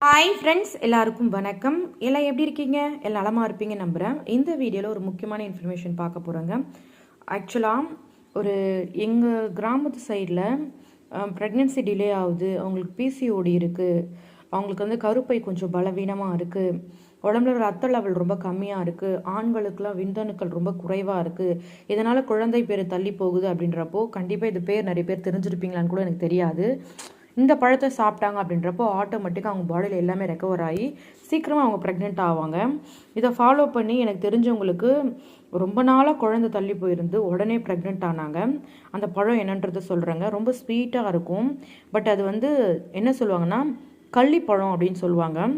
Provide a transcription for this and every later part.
Hi friends, எல்லாருக்கும் வணக்கம். எல்லாம் எப்படி இருக்கீங்க? எல்லாம் நலமாக இருப்பீங்க நம்புகிறேன். இந்த வீடியோவில் ஒரு முக்கியமான இன்ஃபர்மேஷன் பார்க்க போகிறோங்க. ஆக்சுவலாக எங்கள் கிராமத்து சைடில் ப்ரெக்னென்சி டிலே ஆகுது, அவங்களுக்கு பிசிஓடி இருக்குது, அவங்களுக்கு கருப்பை கொஞ்சம் பலவீனமாக இருக்குது, உடம்புல ரத்த லெவல் ரொம்ப கம்மியாக இருக்குது, ஆண்களுக்கெல்லாம் விந்தணுக்கள் ரொம்ப குறைவாக இருக்குது, இதனால் குழந்தை பேர் தள்ளி போகுது அப்படின்றப்போ கண்டிப்பாக இது பேர் நிறைய பேர் தெரிஞ்சிருப்பீங்களான்னு கூட எனக்கு தெரியாது. இந்த பழத்தை சாப்பிட்டாங்க அப்படின்றப்போ ஆட்டோமேட்டிக்காக அவங்க பாடியில் எல்லாமே ரெக்கவர் ஆகி சீக்கிரமாக அவங்க ப்ரெக்னென்ட் ஆவாங்க. இதை ஃபாலோ பண்ணி எனக்கு தெரிஞ்சவங்களுக்கு ரொம்ப நாளாக குழந்தை தள்ளி போயிருந்து உடனே ப்ரெக்னென்ட் ஆனாங்க. அந்த பழம் என்னன்றதை சொல்கிறேங்க. ரொம்ப ஸ்வீட்டாக இருக்கும். பட் அது என்ன சொல்லுவாங்கன்னா கள்ளிப்பழம் அப்படின்னு சொல்லுவாங்க.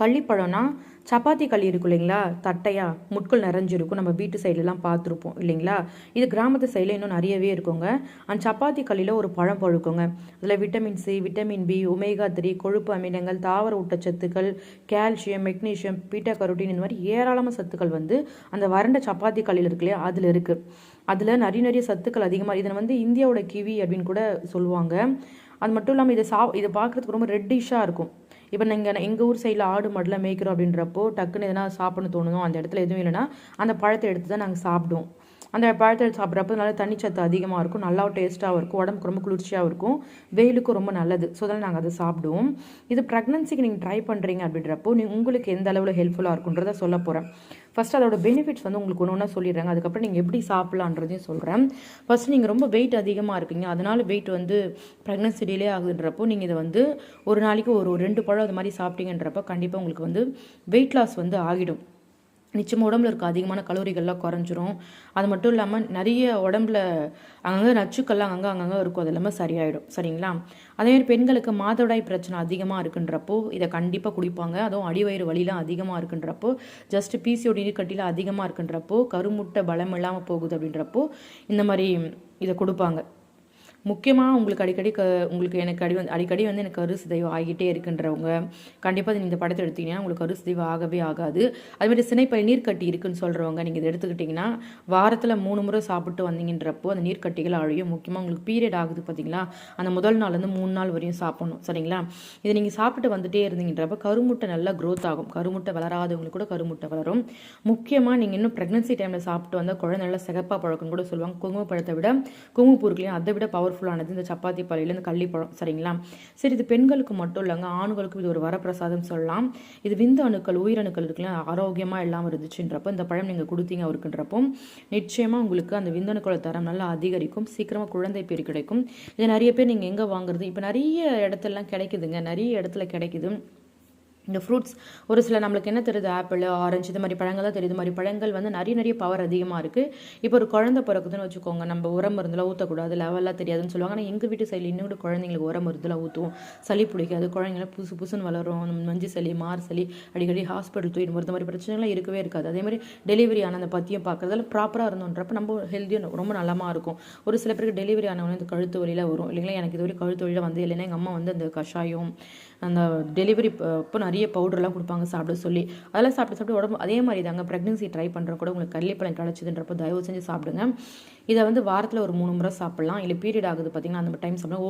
கள்ளிப்பழம்னா சப்பாத்தி களி இருக்கும் இல்லைங்களா, தட்டையாக முட்கள் நிறைஞ்சிருக்கும், நம்ம வீட்டு சைட்லலாம் பார்த்துருப்போம் இல்லைங்களா. இது கிராமத்து சைடில் இன்னும் நிறையவே இருக்குங்க. அந்த சப்பாத்தி களியில் ஒரு பழம் பழுக்குங்க. அதில் vitamin C, vitamin B, omega 3, கொழுப்பு அமிலங்கள், தாவர ஊட்டச்சத்துக்கள், கால்சியம், மெக்னீஷியம், பீட்டா கரோட்டின், இந்த மாதிரி ஏராளமான சத்துக்கள் அந்த வறண்ட சப்பாத்தி களியில் இருக்கு இல்லையா, அதில் இருக்குது. அதில் நிறைய சத்துக்கள் அதிகமாக. இதை இந்தியாவோட கிவி அப்படின்னு கூட சொல்லுவாங்க. அது மட்டும் இல்லாமல் இதை பார்க்குறதுக்கு ரொம்ப ரெட்டிஷாக இருக்கும். இப்போ நீங்கள் எங்கள் ஊர் சைடில் ஆடு மாடுலாம் மேய்க்கிறோம் அப்படின்றப்போ டக்குன்னு எதனா சாப்பிடணும் தோணுதோ, அந்த இடத்துல எதுவும் இல்லைன்னா அந்த பழத்தை எடுத்து தான் நாங்கள் சாப்பிடுவோம். அந்த பழத்தை எடுத்து சாப்பிட்றப்போ நல்லா தண்ணிச்சத்து அதிகமாக இருக்கும், நல்லா டேஸ்ட்டாகவும் இருக்கும், உடம்புக்கு ரொம்ப குளிர்ச்சியாகவும் இருக்கும், வெயிலுக்கும் ரொம்ப நல்லது. ஸோ அதனால் நாங்கள் அதை சாப்பிடுவோம். இது ப்ரெக்னன்சிக்கு நீங்கள் ட்ரை பண்ணுறீங்க அப்படின்றப்போ உங்களுக்கு எந்த அளவில் ஹெல்ப்ஃபுல்லாக இருக்குன்றதை சொல்ல போகிறேன். ஃபஸ்ட் அதோட பெனிஃபிட்ஸ் உங்களுக்கு ஒன்று ஒன்றா சொல்லிடுறாங்க. அதுக்கப்புறம் நீங்கள் எப்படி சாப்பிட்லான்றதையும் சொல்கிறேன். ஃபஸ்ட் நீங்கள் ரொம்ப வெயிட் அதிகமாக இருக்கீங்க, அதனால வெயிட் ப்ரெக்னன்சி டிலே ஆகுதுன்றப்போ நீங்கள் இதை ஒரு நாளைக்கு ஒரு 2 பழம் அது மாதிரி சாப்பிட்டீங்கன்றப்போ கண்டிப்பாக உங்களுக்கு வெயிட் லாஸ் ஆகிடும். நிச்சயமாக உடம்புல இருக்க அதிகமான கலோரிகள்லாம் குறைஞ்சிரும். அது மட்டும் இல்லாமல் நிறைய உடம்புல அங்கங்கே நச்சுக்கள்லாம் அங்கங்கே இருக்கும், அது எல்லாமே சரியாயிடும். சரிங்களா? அதேமாதிரி பெண்களுக்கு மாதவிடாய் பிரச்சனை அதிகமாக இருக்குன்றப்போ இதை கண்டிப்பாக குடிப்பாங்க. அதுவும் அடிவயிறு வலிலாம் அதிகமாக இருக்குன்றப்போ, ஜஸ்ட் பிசிஓடி நீர்க்கட்டியில் அதிகமாக இருக்குன்றப்போ, கருமுட்டை பலம் இல்லாமல் போகுது அப்படின்றப்போ இந்த மாதிரி இதை கொடுப்பாங்க. முக்கியமாக உங்களுக்கு அடிக்கடி எனக்கு கருசிதைவு ஆகிட்டே இருக்குன்றவங்க கண்டிப்பாக இந்த படத்தை எடுத்திங்கன்னா உங்களுக்கு கருசிதைவு ஆகவே ஆகாது. அதுமாதிரி சினைப்பை நீர்க்கட்டி இருக்குன்னு சொல்கிறவங்க நீங்கள் இதை எடுத்துக்கிட்டிங்கன்னா வாரத்தில் 3 முறை சாப்பிட்டு வந்தீங்கன்றப்போ அந்த நீர்க்கட்டிகள் அழியும். முக்கியமாக உங்களுக்கு பீரியட் ஆகுது பார்த்தீங்களா, அந்த முதல் நாள்லேருந்து 3 நாள் வரையும் சாப்பிடணும். சரிங்களா? இதை நீங்கள் சாப்பிட்டு வந்துட்டே இருந்தீங்கன்றப்போ கருமுட்டை நல்லா க்ரோத் ஆகும். கருமுட்டை வளராதவங்களுக்கு கூட கருமுட்டை வளரும். முக்கியமாக நீங்கள் இன்னும் ப்ரெக்னன்சி டைமில் சாப்பிட்டு வந்தால் குழந்தை நல்லா சிகப்பாக பழக்கம்னு கூட சொல்லுவாங்க. குங்குமப்பழத்தை விட குங்குமப்பூ இருக்குல்லையா, அதை விட பவர்ஃபுல்லானது இந்த சப்பாத்தி பழையில இந்த கள்ளிப்பழம். சரிங்களா? சரி, இது பெண்களுக்கு மட்டும் இல்லைங்க, ஆண்களுக்கும் இது ஒரு வரப்பிரசாதம் சொல்லலாம். இது விந்து அணுக்கள், உயிரணுக்கள் இருக்குல்ல, ஆரோக்கியமாக இல்லாமல் இருந்துச்சுன்றப்போ இந்த பழம் நீங்கள் கொடுத்தீங்க அவருக்குன்றப்போ நிச்சயமாக உங்களுக்கு அந்த விந்தணுக்களோட தரம் நல்லா அதிகரிக்கும், சீக்கிரமாக குழந்தை பேர் கிடைக்கும். இது நிறைய பேர் நீங்கள் எங்கே வாங்குறது, இப்போ நிறைய இடத்துலலாம் கிடைக்குதுங்க, நிறைய இடத்துல கிடைக்குது. இந்த ஃப்ரூட்ஸ் ஒரு சில நம்மளுக்கு என்ன தெரியுது, ஆப்பிள், ஆரஞ்சு, இது மாதிரி பழங்கள் தான் தெரியுது. மாதிரி பழங்கள் நிறைய பவர் அதிகமாக இருக்குது. இப்போ ஒரு குழந்தை பிறக்குதுன்னு வச்சுக்கோங்க, நம்ம உரம் மருந்துலாம் ஊற்றக்கூடாது, லெவலாக தெரியாதுன்னு சொல்லுவாங்க. ஆனால் எங்கள் வீட்டு சைடில் இன்னும் கூட குழந்தைங்களுக்கு உரம் மருந்துலாம் ஊற்றுவோம், சளி பிடிக்காது, குழந்தைங்களாம் புதுசுன்னு வளரும், மஞ்சள் சளி, மார் சளி, அடிக்கடி ஹாஸ்பிட்டல் தூக்கிட்டு போகிறது மாதிரி பிரச்சனைலாம் இருக்கவே இருக்காது. அதேமாதிரி டெலிவரி ஆன அந்த பற்றியும் பார்க்குறதால ப்ராப்பராக இருந்தோன்றப்ப நம்ம ஹெல்த்தியாக ரொம்ப நலமாக இருக்கும். ஒரு சில பேருக்கு டெலிவரி ஆனவங்க இந்த கழுத்து வழியில் வரும் இல்லைங்களா, எனக்கு இதுவரை கழுத்து வழியில் இல்லைன்னா எங்கள் அம்மா அந்த கஷாயம், அந்த டெலிவரி இப்போ நிறைய பவுடர்லாம் கொடுப்பாங்க சாப்பிட சொல்லி, அதெல்லாம் சாப்பிட்டு உடம்பு அதே மாதிரி தாங்க. ப்ரெக்னன்சி ட்ரை பண்ணுற கூட உங்களுக்கு கள்ளிப்பழம் கிடச்சிதுன்றப்போ தயவு செஞ்சு சாப்பிடுங்க. இதை வாரத்தில் ஒரு 3 முறை சாப்பிட்லாம். இல்லை பீரியட் ஆகுது பார்த்தீங்கன்னா அந்த டைம் சாப்பிடலாம்.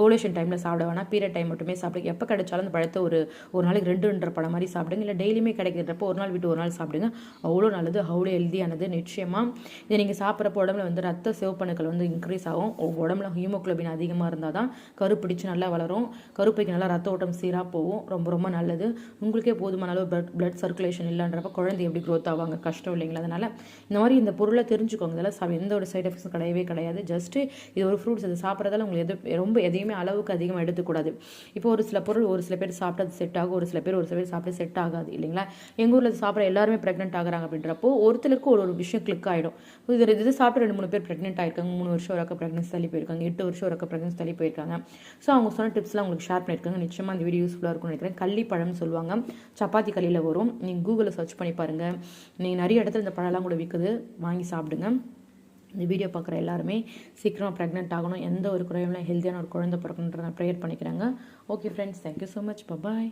ஓவலேஷன் டைமில் சாப்பிட வேணாம், பீரியட் டைம் மட்டுமே சாப்பிடுங்க. எப்போ கிடைச்சாலும் அந்த பழத்தை ஒரு நாளைக்கு 2 பழம் மாதிரி சாப்பிடுங்க. இல்லை டெய்லியுமே கிடைக்கிறப்போ ஒரு நாள் விட்டு ஒரு நாள் சாப்பிடுங்க. அவ்வளோ நல்லது, அவ்வளோ ஹெல்த்தியானது. நிச்சயமாக இதை நீங்கள் சாப்பிட்றப்போ உடம்புல ரத்த சிவப்பணுக்கள் இன்க்ரீஸ் ஆகும். உடம்புல ஹீமோக்ளோபின் அதிகமாக இருந்தால் தான் கரு பிடிச்சு நல்லா வளரும், கருப்பைக்கு நல்லா ரத்த ஓட்டம் சீராக போகும். ரொம்ப ரொம்ப நல்லது. உங்களுக்கே போதுமான அளவு பிளட் சர்க்குலேஷன் இல்லைன்றப்ப குழந்தை எப்படி க்ரோத் ஆவாங்க, கஷ்டம் இல்லைங்களா? அதனால் இந்த மாதிரி இந்த பொருளை தெரிஞ்சுக்கோங்க. இதெல்லாம் எந்த ஒரு சைட் எஃபெக்ட்ஸும் கிடையாது. ஜஸ்ட்டு இது ஒரு ஃப்ரூட்ஸ், இது சாப்பிட்றதால உங்களுக்கு ரொம்ப எதையுமே அளவுக்கு அதிகமாக எடுத்துக்கூடாது. இப்போ ஒரு சில பொருள் ஒரு சில பேர் சாப்பிட்டு அது செட் ஆகும், ஒரு சில பேர் சாப்பிட்டு செட் ஆகாது இல்லைங்களா? எங்கள் ஊரில் சாப்பிட்ற எல்லாருமே ப்ரெக்னென்ட் ஆகிறாங்க அப்படின்றப்போ ஒருத்தருக்கு ஒரு விஷயம் கிளிக் ஆகிடும். இது சாப்பிட்டு 2-3 பேர் ப்ரெக்னென்ட் ஆகிருக்காங்க, 3 வருஷம் வரைக்கும் ப்ரெக்னன்சி தள்ளி போயிருக்காங்க, 8 வருஷம் வரைக்கும் ப்ரெக்னன்சி தள்ளி போயிருக்காங்க. ஸோ அவங்க சொன்ன டிப்ஸ்லாம் உங்களுக்கு ஷேர் பண்ணியிருக்காங்க. நிச்சயமாக அந்த வீடியோ யூஸ்ஃபுல்லாக இருக்கும்னு நினைக்கிறேன். கள்ளிப்பழம்னு சொல்லுவாங்க, சப்பாத்தி களியில் வரும். நீங்கள் கூகுளில் சர்ச் பண்ணி பாருங்கள். நீங்கள் நிறைய இடத்துல இந்த பழம்லாம் கூட விற்குது, வாங்கி சாப்பிடுங்க. இந்த வீடியோ பார்க்குற எல்லாருமே சீக்கிரமாக ப்ரெக்னென்ட் ஆகணும், எந்த ஒரு குறையும் ஹெல்த்தியான ஒரு குழந்தை பிறக்கணுன்ற நான் ப்ரேயர் பண்ணிக்கிறேங்க. Okay friends, thank you so much, பாய்.